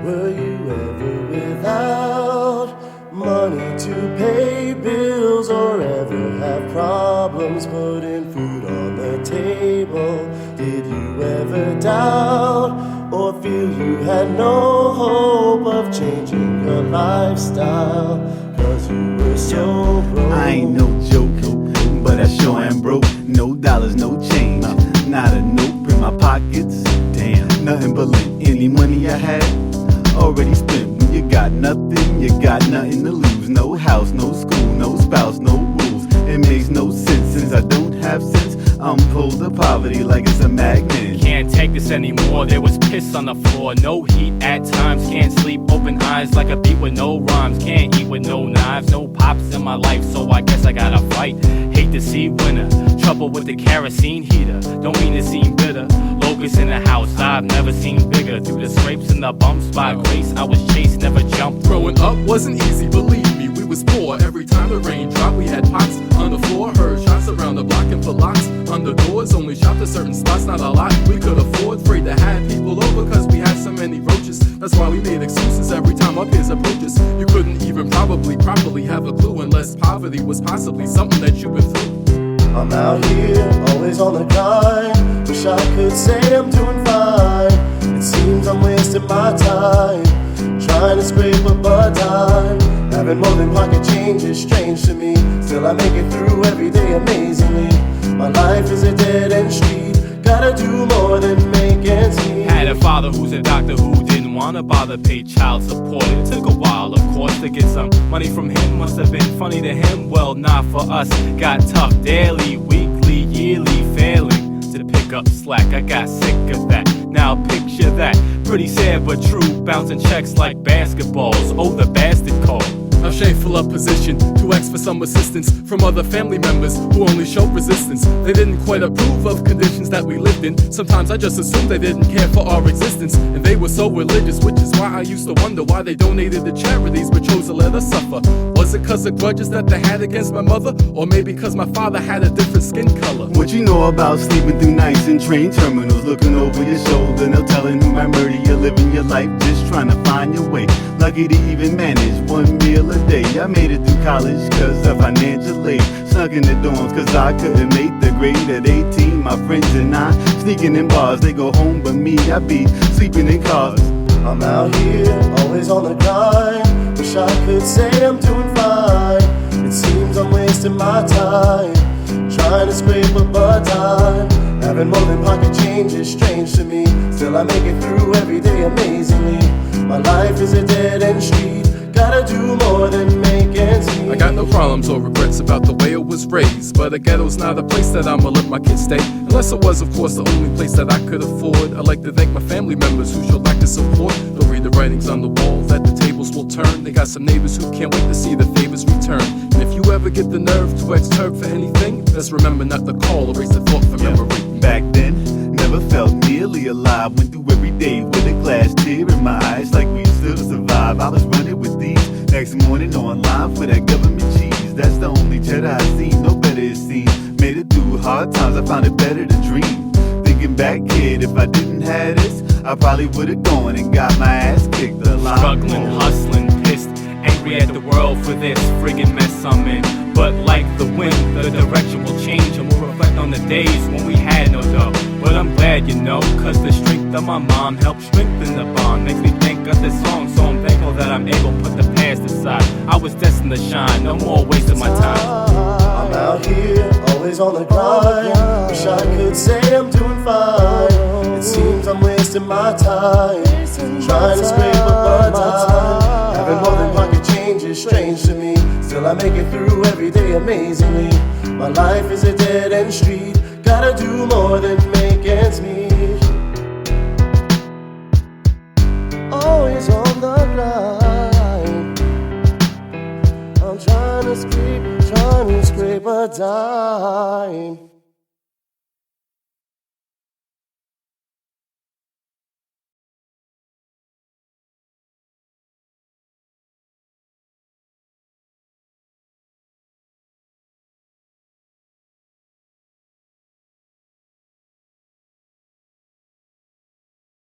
Were you ever without money to pay bills, or ever have problems putting food on the table? Did you ever doubt or feel you had no hope of changing your lifestyle? Cause you were so broke. I ain't no joke, but I sure am broke. No dollars, no change, not a note in my pockets. Damn, nothing but lint. Any money I had already spent. When you got nothing, you got nothing to lose. No house, no school, no spouse, no rules. It makes no sense since I don't have sense. I'm pulled to poverty like it's a magnet. Can't take this anymore, there was piss on the floor. No heat at times, can't sleep, open eyes like a beat with no rhymes. Can't eat with no knives, no pops in my life, so I guess I gotta fight. Hate to see winter, trouble with the kerosene heater. Don't mean to seem bitter, locusts in the house, I've never seen bigger. Through the scrapes and the bumps by grace, I was chased, never jumped. Growing up wasn't easy, believe me, we was poor. Every time the rain dropped, we had pots on the floor. Heard shots around the block and put locks on the doors. Only shopped at certain spots, not a lot we could afford. Afraid to have people over cause we had so many roaches. That's why we made excuses every time our peers approach us. You couldn't even probably properly have a clue unless poverty was possibly something that you've been through. I'm out here, always on the grind. Wish I could say I'm doing fine. It seems I'm wasting my time, trying to scrape up a dime. Having more than pocket change is strange to me. Still I make it through every day amazingly. My life is a dead-end street. Gotta do more than make ends meet. Had a father who's a doctor who didn't wanna bother pay child support. It took a while, of course, to get some money from him. Must have been funny to him, well, not for us. Got tough daily, weekly, yearly, failing to pick up slack. I got sick of that, now picture that. Pretty sad but true, bouncing checks like basketballs. Oh, the bastard call. A shameful of position to ask for some assistance from other family members who only showed resistance. They didn't quite approve of conditions that we lived in. Sometimes I just assumed they didn't care for our existence, and they were so religious, which is why I used to wonder why they donated to charities but chose to let us suffer. Was it cause of grudges that they had against my mother, or maybe cause my father had a different skin color? What you know about sleeping through nights in train terminals, looking over your shoulder, no telling who might murder you, living your life just trying to find your way. Lucky to even manage one meal a day. I made it through college cause of financial aid. Snuck in the dorms cause I couldn't make the grade at 18. My friends and I sneaking in bars, they go home but me, I be sleeping in cars. I'm out here, always on the grind. Wish I could say I'm doing fine. It seems I'm wasting my time, trying to scrape up a dime. Having more than pocket change is strange to me. Still I make it through every day amazingly. My life is a dead-end street. Gotta do more than make ends meet. I got no problems or regrets about the way it was raised, but a ghetto's not a place that I'ma let my kids stay. Unless it was, of course, the only place that I could afford. I'd like to thank my family members who showed lack of support. They'll read the writings on the wall that the tables will turn. They got some neighbors who can't wait to see the favors return. And if you ever get the nerve to ask Turk for anything, just remember not to call, erase the thought from memory. Back then, never felt nearly alive. Went through every day with a glass tear in my eyes, like we still survive. I was running with these. Next morning online for that government cheese. That's the only cheddar I seen, no better it seems. Made it through hard times, I found it better to dream. Thinking back, kid, if I didn't have this, I probably would've gone and got my ass kicked a lot. Struggling, hustling, pissed, angry at the world for this friggin' mess I'm in. But like the wind, the direction will change, and we'll reflect on the days when we had no dough. But I'm glad, you know, cause the strength of my mom helped strengthen the bond. Makes me think of this song, so I'm thankful that I'm able to put the past aside. I was destined to shine, no more wasting my time. I'm out here, always on the grind. Wish I could say I'm doing fine. It seems I'm wasting my time, trying to scrape up a dime. Having more than pocket change is strange to me. Still I make it through every day amazingly. My life is a dead-end street. Gotta do more than